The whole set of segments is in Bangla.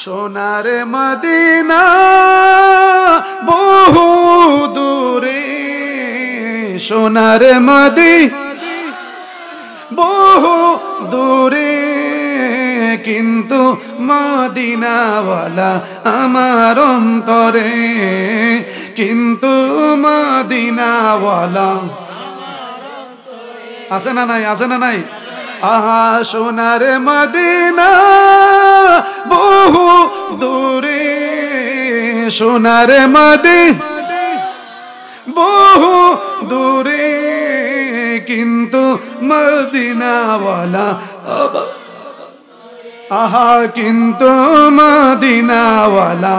সোনার মদিনা বহু দূরে, সোনার মদিনা বহু দূরে, কিন্তু মদিনাওয়ালা আমার অন্তরে, কিন্তু মদিনাওয়ালা আছে না নাই, আছে না নাই? আহা সোনার মদিনা বহু দূরে, সোনার মদিনা বহু দূরে, কিন্তু মদিনাওয়ালা আহা, কিন্তু মদিনাওয়ালা।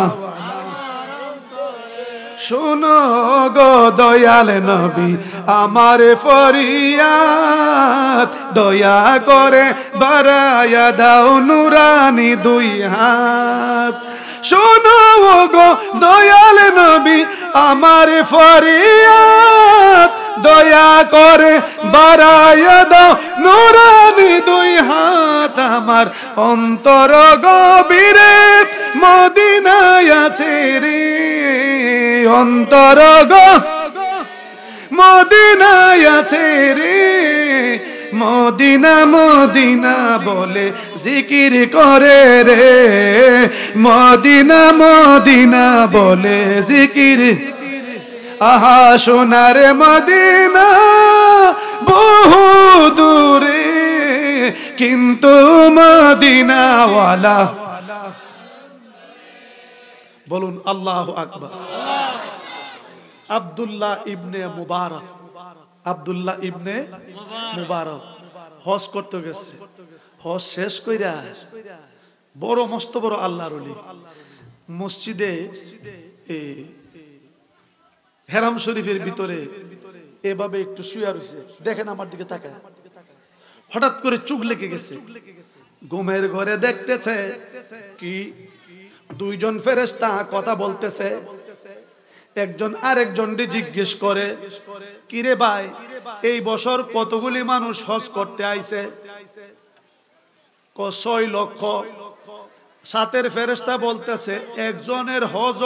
শোনো গো দয়াল নবী আমার ফরিয়াদ, দয়া করে বাড়ায়া দাও নুরানি দুই হাত। শোনো গো দয়াল নবী আমার ফরিয়াদ, দয়া করে বাড়ায়া দাও নুরানি দুই হাত। আমার অন্তর গভীরে মদিনায় আছে রে, অন্তর মদিনায় আছে রে, মদিনা মদিনা বলে জিকির করে রে, মদিনা মদিনা বলে জিকির। আহা সোনার মদিনা বহু দূরে, কিন্তু মদিনাওয়ালা। বলুন আল্লাহু আকবার। আব্দুল্লাহ ইবনে মুবারক, আব্দুল্লাহ ইবনে মুবারক হজ করতে গেছে। হজ শেষ কইরা বড় মস্ত বড় আল্লাহর ওলি মসজিদে হেরাম শরীফের ভিতরে এভাবে একটু শুয়ে রয়েছে। দেখেন আমার দিকে তাকায়, হঠাৎ করে চোখ লেগে গেছে। ঘুমের ঘরে দেখতেছে কি দুইজন ফেরেশতা কথা বলতেছে। একজন আরেকজনকে জিজ্ঞেস করে, কিরে ভাই এই বছর কতগুলি মানুষ হজ করতে আইছে? 6 লক্ষ। সাতের ফেরেশতা বলতেছে একজনের হজ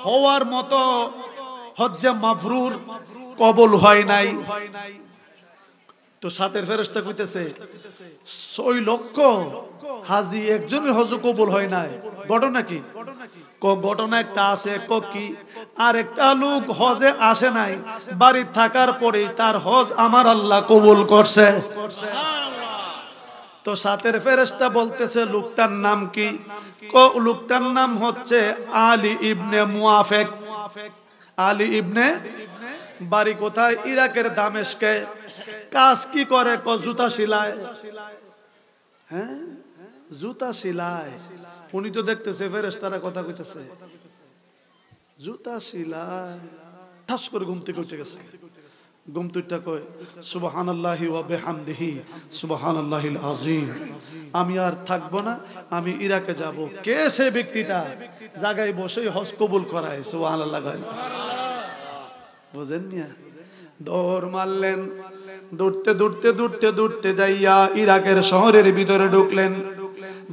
হওয়ার মতো হজ্জে মাবরুর কবুল হয় নাই। তো সাতের ফেরেশতা কইতেছে 6 লক্ষ হাজি একজনের হজ কবুল হয় নাই, ঘটনা কি? ঘটনা একটা আছে। কি? আর একটা লোক হজে আসে নাই, বাড়ি থাকার পরে তার হজ আমার আল্লাহ কবুল করছে। তো সাতের ফেরেশতা বলতেছে লোকটার নাম কি? লোকটার নাম হচ্ছে আলী ইবনে মুআফেক। আলী ইবনে, বাড়ি কোথায়? ইরাকের দামেস্কে। কাজ কি করে? জুতা সিলায়। হ্যাঁ জুতা সিলায়। উনি তো দেখতেছে ফেরেশতারা কথা কইতেছে, জুতা সিলায়। ঠাস করে ঘুম থেকে উঠে গেছে। ঘুম থেকে কয় সুবহানাল্লাহি ওয়া বিহামদিহি সুবহানাল্লাহিল আযীম। আমি আর থাকবো না, আমি ইরাকে যাব। কে সে ব্যক্তিটা জায়গায় বসে হজ কবুল করায়? সুবহানাল্লাহ। বুঝেন না? দৌড় মারলেন, দৌড়তে দৌড়তে দৌড়তে দৌড়তে যাইয়া ইরাকের শহরের ভিতরে ঢুকলেন।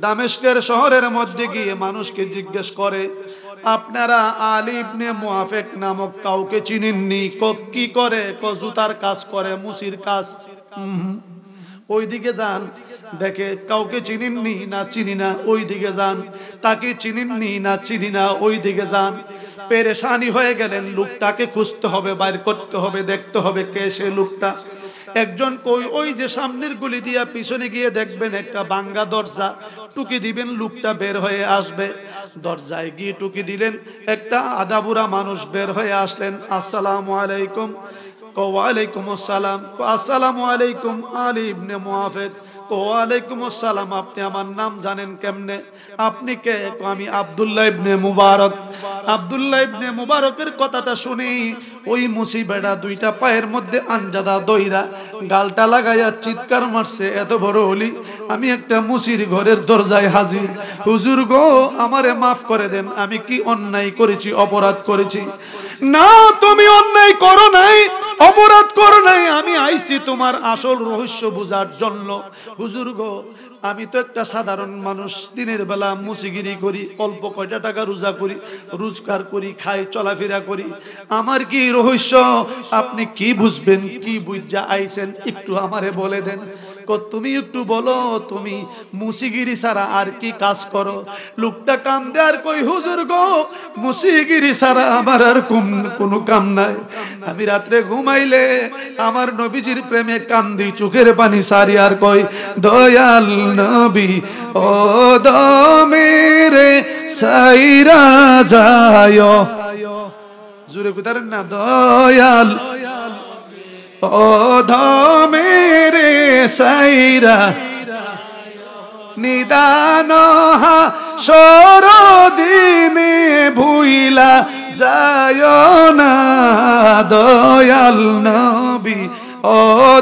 দামেস্কের শহরের মধ্যে গিয়ে মানুষকে জিজ্ঞেস করে, আপনারা আলী ইবনে মুআফেক নামক কাউকে চিনেননি? কি করে? জুতার কাজ করে, মুসির কাজ। ওইদিকে যান, দেখে কাউকে চিনেননি? না চিনি না। ওইদিকে যান, তাকে চিনেননি? না চিনি না। ওইদিকে যান। পেরেশানি হয়ে গেলেন, লোকটাকে খুঁজতে হবে, বাইর করতে হবে, দেখতে হবে কে সে লোকটা। একজন কই, ওই যে সামনের গলি দিয়া পিছনে গিয়ে দেখবেন একটা ভাঙ্গা দরজা, টুকি দিবেন, লোকটা বের হয়ে আসবে। দরজায় গিয়ে টুকি দিলেন, একটা আদাবুরা মানুষ বের হয়ে আসলেন। আসসালামু আলাইকুম। ওয়ালাইকুম আসসালাম। আসসালামু আলাইকুম আলী ইবনে মুআফেক। ওয়ালাইকুম আসসালাম। আপনি আমার নাম জানেন কেমনে? আপনি কে? আমি আব্দুল্লাহ ইবনে মুবারক। আব্দুল্লাহ ইবনে মুবারকের কথাটা শুনি ওই মুসিবেটা দুইটা পায়ের মধ্যে আঞ্জাদা দইরা গালটা লাগাইয়া চিৎকার মারছে, এত বড় ওলি, আমি একটা মুসির ঘরের দরজায় হাজির। হুজুর গো আমারে মাফ করে দেন, আমি কি অন্যায় করেছি, অপরাধ করেছি? না তুমি অন্যায় করো নাই, অপরাধ করো নাই, আমি আইছি তোমার আসল রহস্য বোঝার জন্য। হুজুর গো আমি তো একটা সাধারণ মানুষ, দিনের বেলা মুসিগিরি করি, অল্প কয়টা টাকা রোজা করি, রোজগার করি, খাই, চলাফেরা করি। আমার কি রহস্য? আপনি কি বুঝবেন? কি বুঝা আইছেন একটু আমারে বলে দেন। তুমি একটু বলো, তুমি মুসিগিরি ছাড়া আর কি কাজ করো? লোকটা কান্দে আর কই, হুজুর গো, মুসিগিরি ছাড়া আমার আর কোনো কাম নাই। আমি রাত্রে ঘুমাইলে আমার নবীজির প্রেমে কান্দি, চোখের পানি সারি আর কই, দয়াল নবী ও দমেরে সাইরা যায়। জুরে কুতারেন না, দয়াল ও দমেরে সাইরা নিদান সরদিনে ভুইলা যায় না, দয়াল নবী ও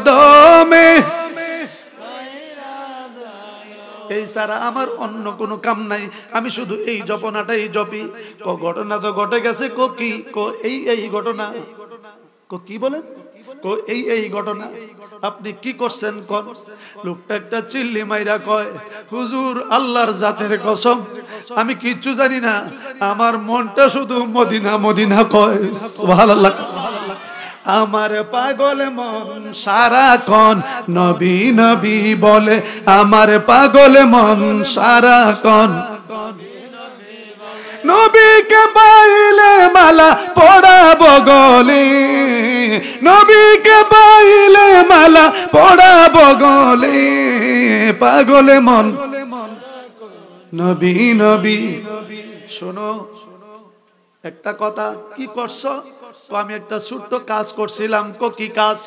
দমে। এই ছাড়া আমার অন্য কোনো কাম নাই, আমি শুধু এই জপনাটাই জপি। ঘটনা তো ঘটে গেছে, কি এই ঘটনা, কি বলেন, এই ঘটনা আপনি কি করছেন? লোকটা একটা চিল্লি মাইরা কয়, হুজুর আল্লাহর জাতের কসম আমি কিচ্ছু জানি না, আমার মনটা শুধু মদিনা মদিনা কয়। সুবহানাল্লাহ। আমার পাগল মন সারাক্ষণ নবী নবী বলে, আমার পাগল মন সারাক্ষণ নবীকে পাইলে মালা পড়াবো গলে, নবীকে পাইলে মালা পড়াবো গলে, পাগল মন নবী নবী। শোনো একটা কথা, কি করছো? আমি একটা ছোট্ট কাজ করছিলাম। কি কাজ?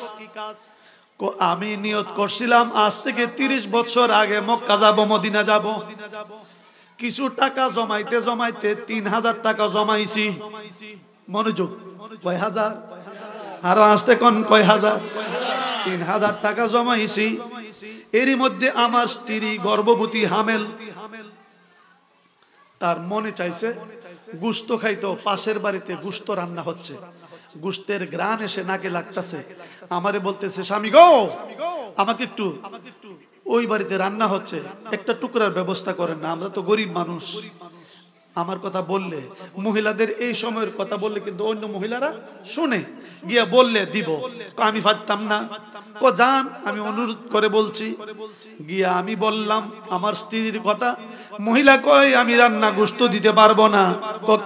আমি নিয়ত করছিলাম আজ থেকে 30 বছর আগে মক্কা যাব, মদিনা যাব। কিছু টাকা জমাইতে জমাইতে 3000 টাকা জমাইছি। মনোযোগ, কয় হাজার? আরো আসতে কোন কয় হাজার? 3000 টাকা জমাইছি। এরই মধ্যে আমার স্ত্রী গর্ভবতী, হামেল। তার মনে চাইছে গুস্ত খাইতো। পাশের বাড়িতে গুস্ত রান্না হচ্ছে, গুস্তের ঘ্রাণ এসে নাকে লাগতেছে। আমারে বলতেছে, স্বামী গো, আমাকে একটু, ওই বাড়িতে রান্না হচ্ছে, একটা টুকরার ব্যবস্থা করেন না, আমরা তো গরিব মানুষ। আমার কথা বললে, মহিলাদের এই সময়ের কথা বললে কিন্তু অন্য মহিলারা শুনে, গিয়া বললে দিব। আমি পারতাম না। জান, আমি অনুরোধ করে বলছি। গিয়া আমি বললাম আমার স্ত্রীর কথা। মহিলা কয়, আমি রান্না গোশত দিতে পারবো না।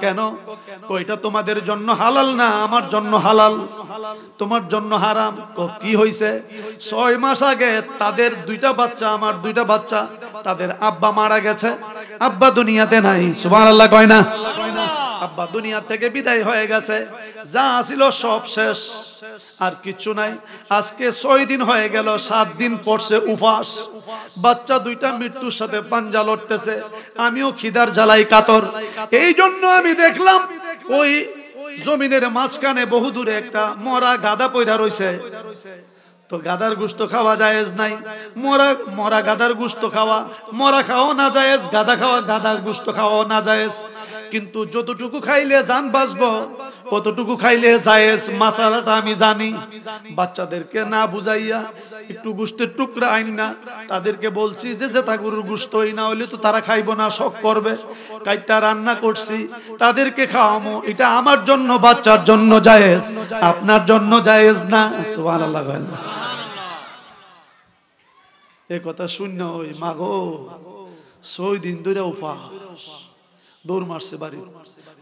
কেন? এটা তোমাদের জন্য হালাল না, আমার জন্য হালাল, তোমার জন্য হারাম। কি হইছে? 6 মাস আগে তাদের 2টা বাচ্চা, আমার 2টা বাচ্চা, তাদের আব্বা মারা গেছে, আব্বা দুনিয়াতে নাই। সুবহানাল্লাহ কয় না? আব্বা দুনিয়া থেকে বিদায় হয়ে গেছে, যা ছিল সব শেষ, আর কিছু নাই। আজকে 6 দিন হয়ে গেল, 7 দিন পড়ছে উপাস। বাচ্চা 2টা মৃত্যুর সাথে পাঞ্জা লড়তেছে, আমিও খিদার জ্বালাই কাতর। এই জন্য আমি দেখলাম ওই জমিনের মাঝখানে বহু দূরে একটা মরা গাধা পয়রা রইছে। তো গাদার গোশত খাওয়া জায়েজ নাই। মরা গাদার গোশত খাওয়া, মরা খাওয়া না জায়েজ, গাদা খাওয়া, গাদার গোশত খাওয়া না জায়েজ। কিন্তু যতটুকু খাইলে জান বাঁচবো কতটুকু খাইলে জায়েজ, মাসালাটা আমি জানি। বাচ্চাদেরকে না বুঝাইয়া একটু গোশতের টুকরা আইন না, তাদেরকে বলছি যে জেতা গরুর গোশত না হইলে তো তারা খাইবো না, শখ করবে। কাইটা রান্না করছি, তাদেরকে খাওয়ামো। এটা আমার জন্য, বাচ্চার জন্য জায়েজ, আপনার জন্য জায়েজ না। সুবহানাল্লাহ। এই কথা শূন্য ওই মাগো 6 দিন ধরে উপাস, দৌড় মারছে বাড়ি।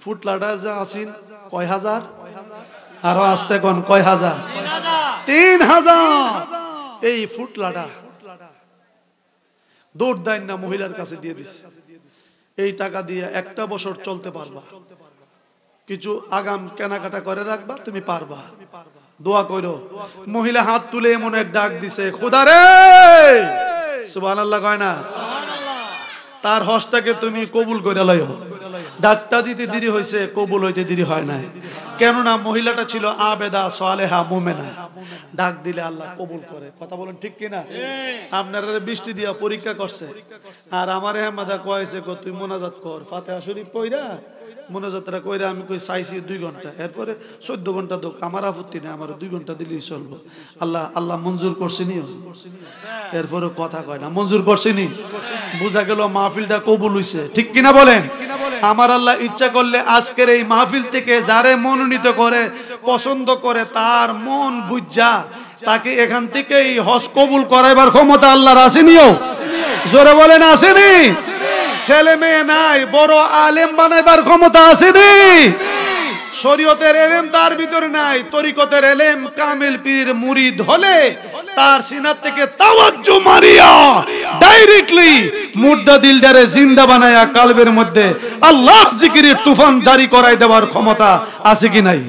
ফুটলাটা যা আসিন কয় হাজার? আরো আসতে কোন কয় হাজার? 3000। এই ফুটলাটা দৌড় দেন না, মহিলার কাছে দিয়ে দিছে। এই টাকা দিয়ে 1টা বছর চলতে পারবা, কিছু আগাম কেনাকাটা করে রাখবা, তুমি পারবা। দোয়া করো। মহিলা হাত তুলে এমন এক ডাক দিছে, খোদা রে, সুবহানাল্লাহ কয় না? তার হজটাকে তুমি কবুল করে লইও। ডাকটা দিতে দেরি হয়েছে, কবুল হইতে দেরি হয় নাই। কেননা মহিলাটা ছিল আবেদা সালেহা মুমিনা, ডাক দিলে আল্লাহ কবুল করে। কথা বলেন ঠিক কিনা? আপনারা বৃষ্টি দিয়া পরীক্ষা করছে, আর আমার হেমাদা কয়েছে তুই মোনাজাত কর, ফাতিহা শরীফ পড়া মোনাজাতটা কইরা আমি কই চাইছি 2 ঘন্টা, এরপরে 14 ঘন্টা দোক, আমার আপত্তি নেই, আমার 2 ঘন্টা দিলেই চলবো। আল্লাহ মঞ্জুর করছেনি, এরপরে কথা কয় না, মঞ্জুর করছেনি, বোঝা গেল মাহফিলটা কবুল হইছে। ঠিক কিনা বলেন? আমার আল্লাহ ইচ্ছা করলে আজকের এই মাহফিল থেকে যারে মনোনীত করে, পছন্দ করে, তার মন বুঝা তাকে এখান থেকেই হজ কবুল করাইবার ক্ষমতা আল্লাহর আসেনিও। জোরে বলেন আসেনি? ছেলে মেয়ে নাই, বড় আলেম বানাইবার ক্ষমতা আসেনি? শরীয়তের এলেম তার ভিতরে নাই, তরিকতের এলেম কামিল পীর মুরিদ হলে তার সিনাত থেকে তাওয়াজ্জু মারিয়া ডাইরেক্টলি মুর্দা দিলদারে জিন্দা বানায়া কালবের মধ্যে আল্লাহ জিকিরের তুফান জারি করাই দেওয়ার ক্ষমতা আছে কি নাই?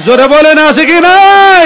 জোরে বলেন আছে কি নাই?